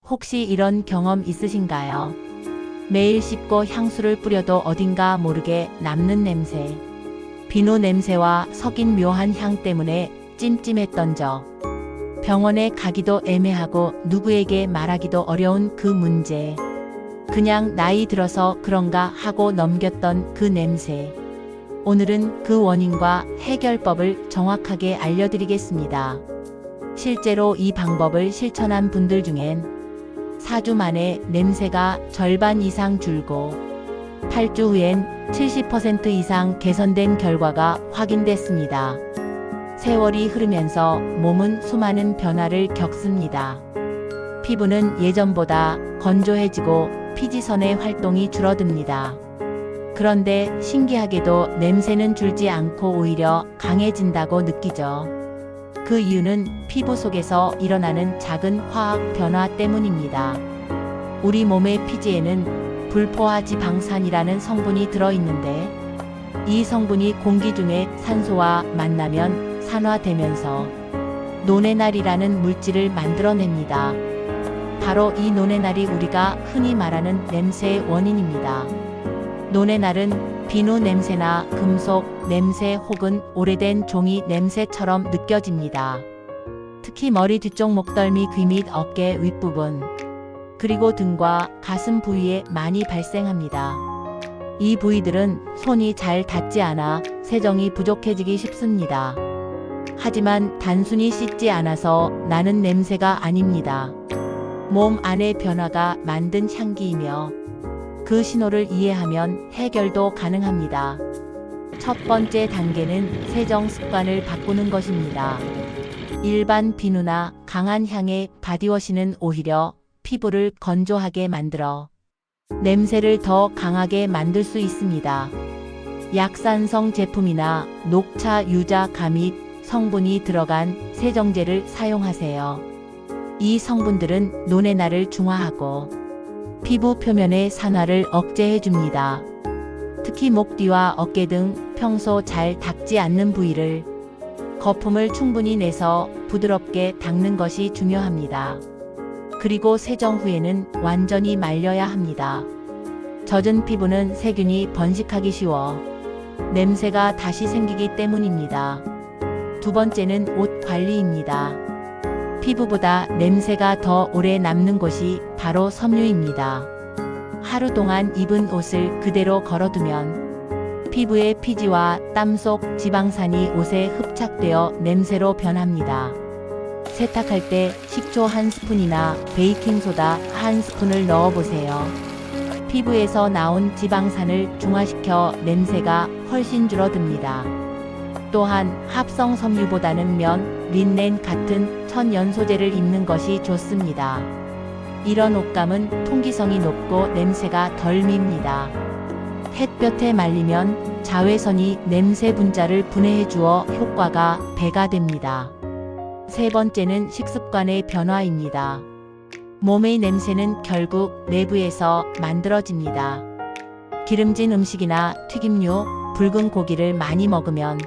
혹시 이런 경험 있으신가요? 매일 씻고 향수를 뿌려도 어딘가 모르게 남는 냄새. 비누 냄새와 섞인 묘한 향 때문에 찜찜했던 적. 병원에 가기도 애매하고 누구에게 말하기도 어려운 그 문제. 그냥 나이 들어서 그런가 하고 넘겼던 그 냄새. 오늘은 그 원인과 해결법을 정확하게 알려드리겠습니다. 실제로 이 방법을 실천한 분들 중엔 4주 만에 냄새가 절반 이상 줄고 8주 후엔 70% 이상 개선된 결과가 확인됐습니다. 세월이 흐르면서 몸은 수많은 변화를 겪습니다. 피부는 예전보다 건조해지고 피지선의 활동이 줄어듭니다. 그런데 신기하게도 냄새는 줄지 않고 오히려 강해진다고 느끼죠. 그 이유는 피부 속에서 일어나는 작은 화학 변화 때문입니다. 우리 몸의 피지에는 불포화 지방산이라는 성분이 들어있는데 이 성분이 공기 중에 산소와 만나면 산화되면서 노네날이라는 물질을 만들어냅니다. 바로 이 노네날이 우리가 흔히 말하는 냄새의 원인입니다. 노네날은 비누 냄새나 금속 냄새 혹은 오래된 종이 냄새처럼 느껴집니다. 특히 머리 뒤쪽 목덜미 귀 및 어깨 윗부분, 그리고 등과 가슴 부위에 많이 발생합니다. 이 부위들은 손이 잘 닿지 않아 세정이 부족해지기 쉽습니다. 하지만 단순히 씻지 않아서 나는 냄새가 아닙니다. 몸 안의 변화가 만든 향기이며 그 신호를 이해하면 해결도 가능합니다. 첫 번째 단계는 세정 습관을 바꾸는 것입니다. 일반 비누나 강한 향의 바디워시는 오히려 피부를 건조하게 만들어 냄새를 더 강하게 만들 수 있습니다. 약산성 제품이나 녹차 유자 가밋 성분이 들어간 세정제를 사용하세요. 이 성분들은 노네날을 중화하고 피부 표면의 산화를 억제해줍니다. 특히 목 뒤와 어깨 등 평소 잘 닦지 않는 부위를 거품을 충분히 내서 부드럽게 닦는 것이 중요합니다. 그리고 세정 후에는 완전히 말려야 합니다. 젖은 피부는 세균이 번식하기 쉬워 냄새가 다시 생기기 때문입니다. 두 번째는 옷 관리입니다. 피부보다 냄새가 더 오래 남는 곳이 바로 섬유입니다. 하루 동안 입은 옷을 그대로 걸어두면 피부의 피지와 땀 속 지방산이 옷에 흡착되어 냄새로 변합니다. 세탁할 때 식초 1스푼이나 베이킹소다 1스푼을 넣어보세요. 피부에서 나온 지방산을 중화시켜 냄새가 훨씬 줄어듭니다. 또한 합성 섬유보다는 면, 린넨 같은 천연소재를 입는 것이 좋습니다. 이런 옷감은 통기성이 높고 냄새가 덜 밉니다. 햇볕에 말리면 자외선이 냄새 분자를 분해해 주어 효과가 배가 됩니다. 세 번째는 식습관의 변화입니다. 몸의 냄새는 결국 내부에서 만들어집니다. 기름진 음식이나 튀김류, 붉은 고기를 많이 먹으면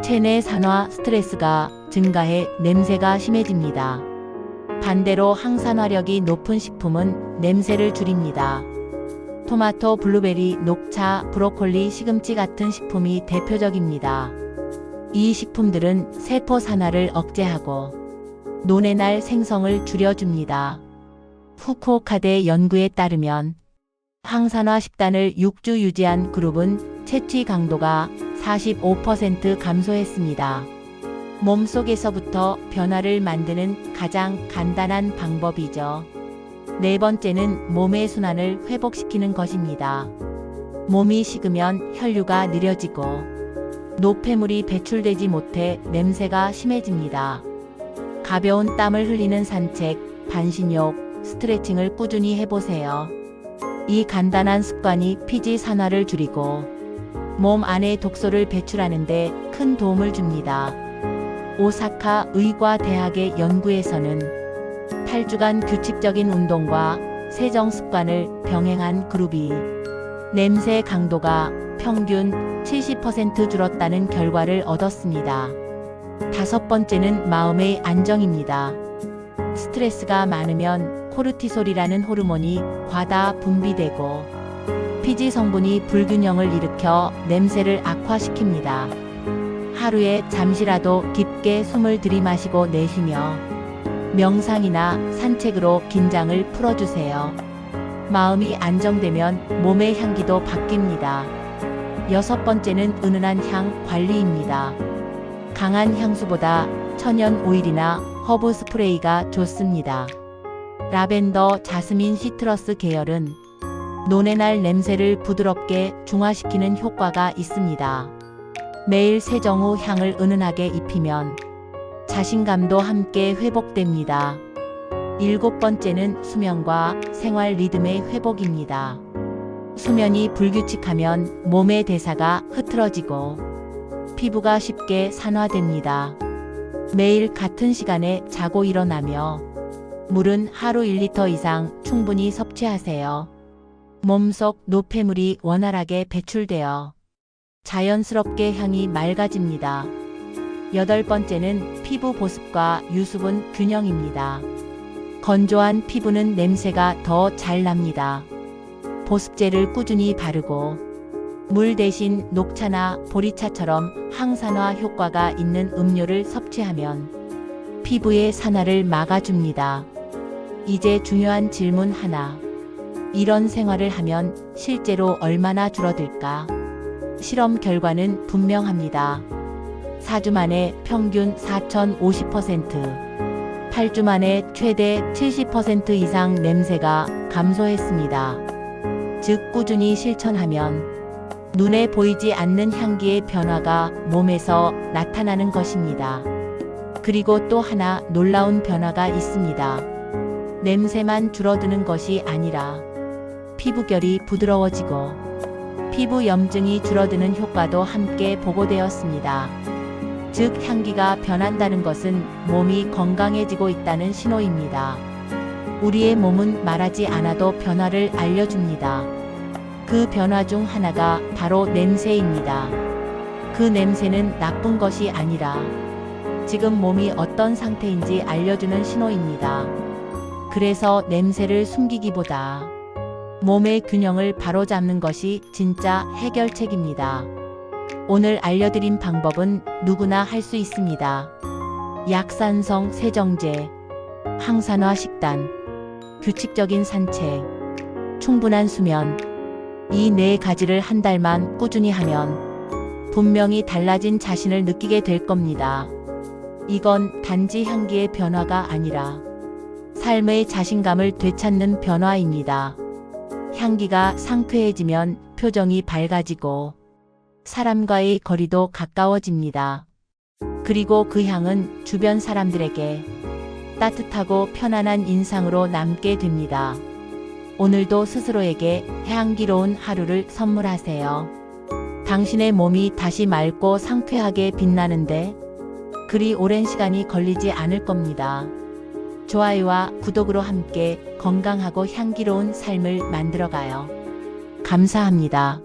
체내 산화 스트레스가 증가해 냄새가 심해집니다. 반대로 항산화력이 높은 식품은 냄새를 줄입니다. 토마토, 블루베리, 녹차, 브로콜리, 시금치 같은 식품이 대표적입니다. 이 식품들은 세포 산화를 억제하고 노네날 생성을 줄여줍니다. 후쿠오카대 연구에 따르면 항산화 식단을 6주 유지한 그룹은 채취 강도가 45% 감소했습니다. 몸속에서부터 변화를 만드는 가장 간단한 방법이죠. 네 번째는 몸의 순환을 회복시키는 것입니다. 몸이 식으면 혈류가 느려지고 노폐물이 배출되지 못해 냄새가 심해집니다. 가벼운 땀을 흘리는 산책, 반신욕, 스트레칭을 꾸준히 해보세요. 이 간단한 습관이 피지 산화를 줄이고 몸 안에 독소를 배출하는 데 큰 도움을 줍니다. 오사카 의과대학의 연구에서는 8주간 규칙적인 운동과 세정 습관을 병행한 그룹이 냄새 강도가 평균 70% 줄었다는 결과를 얻었습니다. 다섯 번째는 마음의 안정입니다. 스트레스가 많으면 코르티솔이라는 호르몬이 과다 분비되고 피지 성분이 불균형을 일으켜 냄새를 악화시킵니다. 하루에 잠시라도 깊게 숨을 들이마시고 내쉬며 명상이나 산책으로 긴장을 풀어주세요. 마음이 안정되면 몸의 향기도 바뀝니다. 6번째는 은은한 향 관리입니다. 강한 향수보다 천연 오일이나 허브 스프레이가 좋습니다. 라벤더, 자스민, 시트러스 계열은 논의 날 냄새를 부드럽게 중화시키는 효과가 있습니다. 매일 세정 후 향을 은은하게 입히면 자신감도 함께 회복됩니다. 7번째는 수면과 생활 리듬의 회복입니다. 수면이 불규칙하면 몸의 대사가 흐트러지고 피부가 쉽게 산화됩니다. 매일 같은 시간에 자고 일어나며 물은 하루 1리터 이상 충분히 섭취하세요. 몸속 노폐물이 원활하게 배출되어 자연스럽게 향이 맑아집니다. 8번째는 피부 보습과 유수분 균형입니다. 건조한 피부는 냄새가 더 잘 납니다. 보습제를 꾸준히 바르고 물 대신 녹차나 보리차처럼 항산화 효과가 있는 음료를 섭취하면 피부의 산화를 막아줍니다. 이제 중요한 질문 하나. 이런 생활을 하면 실제로 얼마나 줄어들까? 실험 결과는 분명합니다. 4주 만에 평균 4,050%, 8주 만에 최대 70% 이상 냄새가 감소했습니다. 즉 꾸준히 실천하면 눈에 보이지 않는 향기의 변화가 몸에서 나타나는 것입니다. 그리고 또 하나 놀라운 변화가 있습니다. 냄새만 줄어드는 것이 아니라 피부결이 부드러워지고 피부 염증이 줄어드는 효과도 함께 보고되었습니다. 즉 향기가 변한다는 것은 몸이 건강해지고 있다는 신호입니다. 우리의 몸은 말하지 않아도 변화를 알려줍니다. 그 변화 중 하나가 바로 냄새입니다. 그 냄새는 나쁜 것이 아니라 지금 몸이 어떤 상태인지 알려주는 신호입니다. 그래서 냄새를 숨기기보다 몸의 균형을 바로잡는 것이 진짜 해결책입니다. 오늘 알려드린 방법은 누구나 할 수 있습니다. 약산성 세정제, 항산화 식단, 규칙적인 산책, 충분한 수면, 이 4가지를 한 달만 꾸준히 하면 분명히 달라진 자신을 느끼게 될 겁니다. 이건 단지 향기의 변화가 아니라 삶의 자신감을 되찾는 변화입니다. 향기가 상쾌해지면 표정이 밝아지고 사람과의 거리도 가까워집니다. 그리고 그 향은 주변 사람들에게 따뜻하고 편안한 인상으로 남게 됩니다. 오늘도 스스로에게 향기로운 하루를 선물하세요. 당신의 몸이 다시 맑고 상쾌하게 빛나는데 그리 오랜 시간이 걸리지 않을 겁니다. 좋아요와 구독으로 함께 건강하고 향기로운 삶을 만들어가요. 감사합니다.